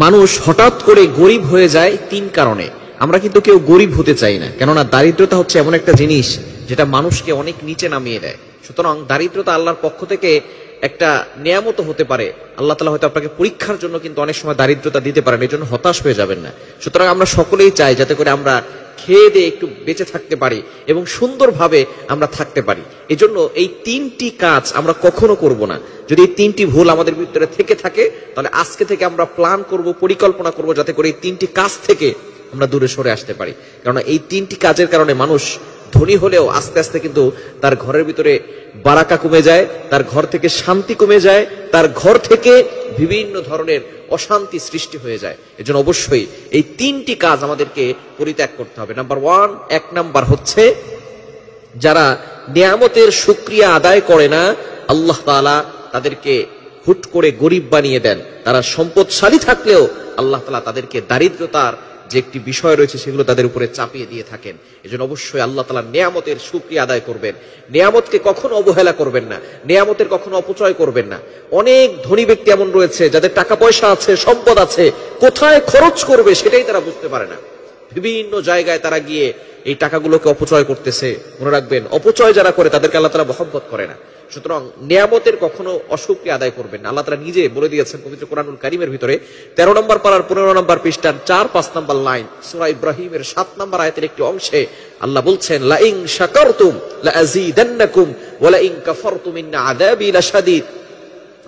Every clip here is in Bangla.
মানুষ হঠাৎ করে গরিব হয়ে যায় তিন কারণে। আমরা কিন্তু কেউ গরিব হতে চাই না, কেননা দারিদ্রতা হচ্ছে এমন একটা জিনিস যেটা মানুষকে অনেক নিচে নামিয়ে দেয়। সুতরাং দারিদ্রতা আল্লাহর পক্ষ থেকে একটা নিয়ামত হতে পারে। আল্লাহ তাআলা হয়তো আপনাকে পরীক্ষার জন্য কিন্তু অনেক সময় দারিদ্রতা দিতে পারেন, এই জন্য হতাশ হয়ে যাবেন না। সুতরাং আমরা সকলেই চাই যাতে করে আমরা খেয়ে দিয়ে একটু বেঁচে থাকতে পারি এবং সুন্দরভাবে আমরা থাকতে পারি। এজন্য এই তিনটি কাজ আমরা কখনো করব না। যদি এই তিনটি ভুল আমাদের ভিতরে থেকে থাকে, তাহলে আজকে থেকে আমরা প্ল্যান করব, পরিকল্পনা করব যাতে করে এই তিনটি কাজ থেকে আমরা দূরে সরে আসতে পারি। কারণ এই তিনটি কাজের কারণে মানুষ ধনী হলেও আস্তে আস্তে কিন্তু তার ঘরের ভিতরে বারাকা কমে যায়, তার ঘর থেকে শান্তি কমে যায়, তার ঘর থেকে বিভিন্ন ধরনের অশান্তি সৃষ্টি হয়ে যায়। এজন্য অবশ্যই এই তিনটি কাজ আমাদেরকে পরিত্যাগ করতে হবে। নাম্বার ওয়ান, এক নাম্বার হচ্ছে যারা নিয়ামতের শুকরিয়া আদায় করে না, আল্লাহ তাআলা তাদেরকে হুট করে গরিব বানিয়ে দেন। তারা সম্পদশালী থাকলেও আল্লাহ তাআলা তাদেরকে দারিদ্রতার যে একটি বিষয় রয়েছে সেগুলো তাদের উপরে চাপিয়ে দিয়ে থাকেন। এজন্য অবশ্যই আল্লাহ তাআলা নিয়ামতের শুকরিয়া আদায় করবেন, নিয়ামতকে কখনো অবহেলা করবেন না, নিয়ামতের কখনো অপচয় করবেন না। অনেক ধনী ব্যক্তি এমন রয়েছে যাদের টাকা পয়সা আছে, সম্পদ আছে, কোথায় খরচ করবে সেটাই তারা বুঝতে পারে না। বিভিন্ন জায়গায় তারা গিয়ে এই টাকাগুলোকে অপচয় করতেছে। মনে রাখবেন, অপচয় যারা করে তাদেরকে আল্লাহ তাআলা মহব্বত করে না। সুতরাং নিয়ামতের কখনো অশুকরিয়া আদায় করবেন না। আল্লাহ তাআলা নিজে বলে দিয়েছেন পবিত্র কোরআনুল কারীমের ভিতরে 13 নম্বর পারার 15 নম্বর পৃষ্ঠার 4-5 নম্বর লাইন, সূরা ইব্রাহিমের 7 নম্বর আয়াতের একটি অংশে আল্লাহ বলছেন, লা ইন শাকারতুম লা আযীদান্নাকুম ওয়া লা ইন কাফারতুম ইন্না আযাবি লাশাদীদ।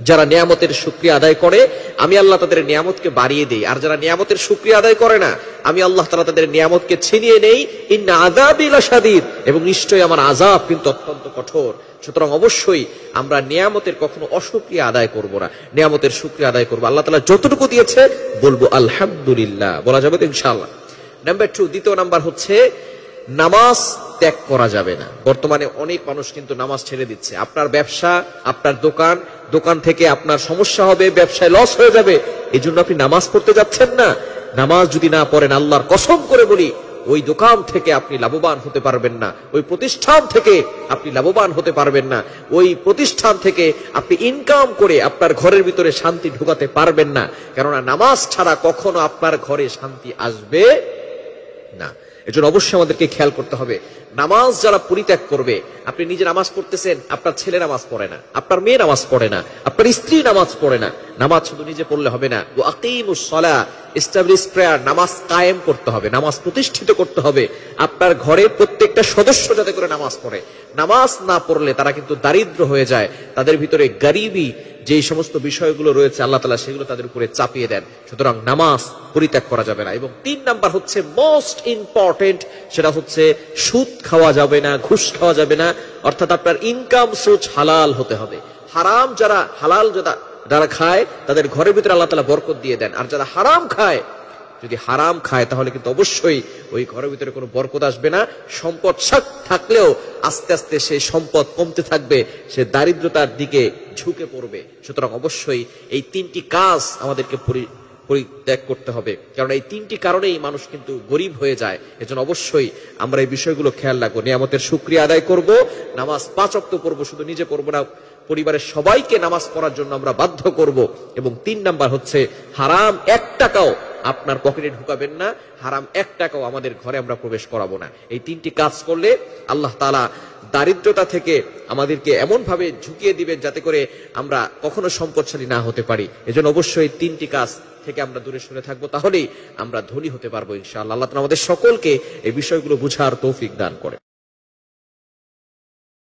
যারা নিয়ামতের শুকরিয়া আদায় করে আমি আল্লাহ তাদের নিয়ামতকে বাড়িয়ে দেই, আর যারা নিয়ামতের শুকরিয়া আদায় করে না আমি আল্লাহ তাআলা তাদের নিয়ামতকে ছিনিয়ে নেই। ইন্না আযাবি লাশাদীদ, এবং নিশ্চয়ই আমার আযাব কিন্তু অত্যন্ত কঠোর। সুতরাং অবশ্যই আমরা নিয়ামতের কখনো অশুকরিয়া আদায় করব না, নিয়ামতের শুকরিয়া আদায় করব। আল্লাহ তাআলা যতটুকু দিয়েছে বলবো আলহামদুলিল্লাহ, বলা যাবে তো ইনশাআল্লাহ। নাম্বার 2, দ্বিতীয় নাম্বার হচ্ছে নামাজ ত্যাগ করা যাবে না। বর্তমানে অনেক মানুষ কিন্তু নামাজ ছেড়ে দিচ্ছে। আপনার ব্যবসা, আপনার দোকান থেকে আপনার সমস্যা হবে, ব্যবসায় লস হয়ে যাবে, এই জন্য আপনি নামাজ পড়তে যাচ্ছেন না। নামাজ যদি না পড়েন, আল্লাহর কসম করে বলি, ওই দোকান থেকে আপনি লাভবান হতে পারবেন না, ওই প্রতিষ্ঠান থেকে আপনি লাভবান হতে পারবেন না, ওই প্রতিষ্ঠান থেকে আপনি ইনকাম করে আপনার ঘরের ভিতরে শান্তি ঢুকাতে পারবেন না। কেননা নামাজ ছাড়া কখনো আপনার ঘরে শান্তি আসবে না। এজন্য অবশ্যই আমাদেরকে খেয়াল করতে হবে, নামাজ যারা পরিত্যাগ করবে, আপনি নিজে নামাজ পড়তেছেন, আপনার ছেলে নামাজ পড়ে না, আপনার মেয়ে নামাজ পড়ে না, আপনার স্ত্রী নামাজ পড়ে না, নামাজ শুধু নিজে পড়লে হবে না। ওয়া আকিমুস সালাহ, এস্টাবলিশ প্রেয়ার, নামাজ কায়েম করতে হবে, নামাজ প্রতিষ্ঠিত করতে হবে। আপনার ঘরে প্রত্যেকটা সদস্য যাতে করে নামাজ পড়ে। নামাজ না পড়লে তারা কিন্তু দারিদ্র হয়ে যায়, তাদের ভিতরে গরিবি যে সমস্ত বিষয়গুলো রয়েছে আল্লাহ তাআলা সেগুলো তাদের উপরে চাপিয়ে দেন। সুতরাং নামাজ পরিত্যাগ করা যাবে না। এবং 3 নাম্বার হচ্ছে মোস্ট ইম্পর্টেন্ট, সেটা হচ্ছে সুদ খাওয়া যাবে না, ঘুষ খাওয়া যাবে না। অর্থাৎ আপনার ইনকাম সোর্স হালাল হতে হবে। হারাম যারা, হালাল যারা খায় তাদের ঘরের ভিতরে আল্লাহ তাআলা বরকত দিয়ে দেন, আর যারা হারাম খায়, যদি হারাম খায় তাহলে কিন্তু অবশ্যই ওই ঘরের ভিতরে কোনো বরকত আসবে না। সম্পদ থাকলেও আস্তে আস্তে সেই সম্পদ কমতে থাকবে, সে দারিদ্রতার দিকে ঝুঁকে পড়বে। সুতরাং অবশ্যই এই 3টি কাজ আমাদেরকে পরিত্যাগ করতে হবে, কারণ এই 3টি কারণেই মানুষ কিন্তু গরিব হয়ে যায়। এজন্য অবশ্যই আমরা এই বিষয়গুলো খেয়াল রাখবো। নিয়ামতের শুকরিয়া আদায় করব, নামাজ 5 ওয়াক্ত পড়বো, শুধু নিজে পড়বো না, পরিবারের সবাইকে নামাজ পড়ার জন্য আমরা বাধ্য করব। এবং 3 নাম্বার হচ্ছে হারাম 1 টাকাও আপনার পকেটে ঢুকাবেন না, হারাম 1 টাকাও আমাদের ঘরে আমরা প্রবেশ করাবো না। এই 3টি কাজ করলে আল্লাহ তাআলা দারিদ্রতা থেকে আমাদেরকে এমন ভাবে ঝুঁকিয়ে দিবেন যাতে করে আমরা কখনো সম্পদশালী না হতে পারি। এজন্য অবশ্যই 3টি কাজ থেকে আমরা দূরে সরে থাকবো, তাহলেই আমরা ধনী হতে পারবো ইনশাআল্লাহ। আল্লাহ তাআলা আমাদের সকলকে এই বিষয়গুলো বুঝার তৌফিক দান করে।